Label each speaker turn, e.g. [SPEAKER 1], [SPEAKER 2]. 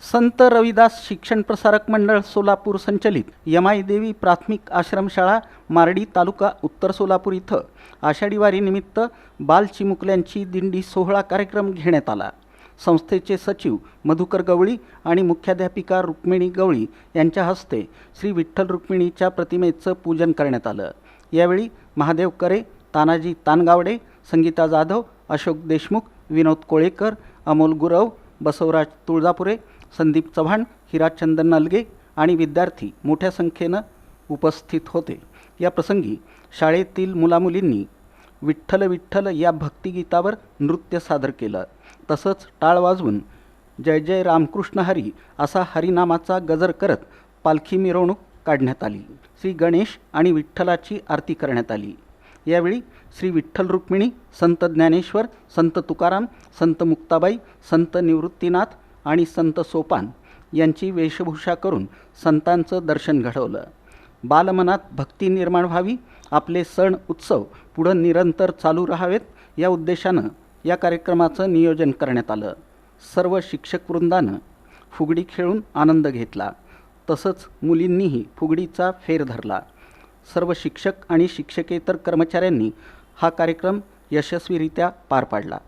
[SPEAKER 1] संत रविदास शिक्षण प्रसारक मंडळ सोलापूर संचलित यमाई देवी प्राथमिक आश्रमशाळा मार्डी तालुका उत्तर सोलापूर इथं आषाढी वारीनिमित्त बाल चिमुकल्यांची दिंडी सोहळा कार्यक्रम घेण्यात आला। संस्थेचे सचिव मधुकर गवळी आणि मुख्याध्यापिका रुक्मिणी गवळी यांच्या हस्ते श्री विठ्ठल रुक्मिणीच्या प्रतिमेचं पूजन करण्यात आलं। यावेळी महादेव करे, तानाजी तानगावडे, संगीता जाधव, अशोक देशमुख, विनोद कोळेकर, अमोल गुरव, बसवराज तुळजापुरे, संदीप चव्हाण, हिराचंदन नलगे आणि विद्यार्थी मोठ्या संख्येनं उपस्थित होते। या प्रसंगी शाळेतील मुलामुलींनी विठ्ठल विठ्ठल या भक्तिगीतावर नृत्य सादर केलं। तसंच टाळ वाजवून जय जय रामकृष्ण हरी असा हरिनामाचा गजर करत पालखी मिरवणूक काढण्यात आली। श्री गणेश आणि विठ्ठलाची आरती करण्यात आली। यावेळी श्री विठ्ठल रुक्मिणी, संत ज्ञानेश्वर, संत तुकाराम, संत मुक्ताबाई, संत निवृत्तीनाथ आणि संत सोपान यांची वेशभूषा करून संतांचं दर्शन घडवलं। बालमनात भक्ती निर्माण व्हावी, आपले सण उत्सव पुढं निरंतर चालू राहावेत या उद्देशानं या कार्यक्रमाचं नियोजन करण्यात आलं। सर्व शिक्षक वृंदानं फुगडी खेळून आनंद घेतला। तसंच मुलींनीही फुगडीचा फेर धरला। सर्व शिक्षक आणि शिक्षकेतर कर्मचाऱ्यांनी हा कार्यक्रम यशस्वीरित्या पार पाडला।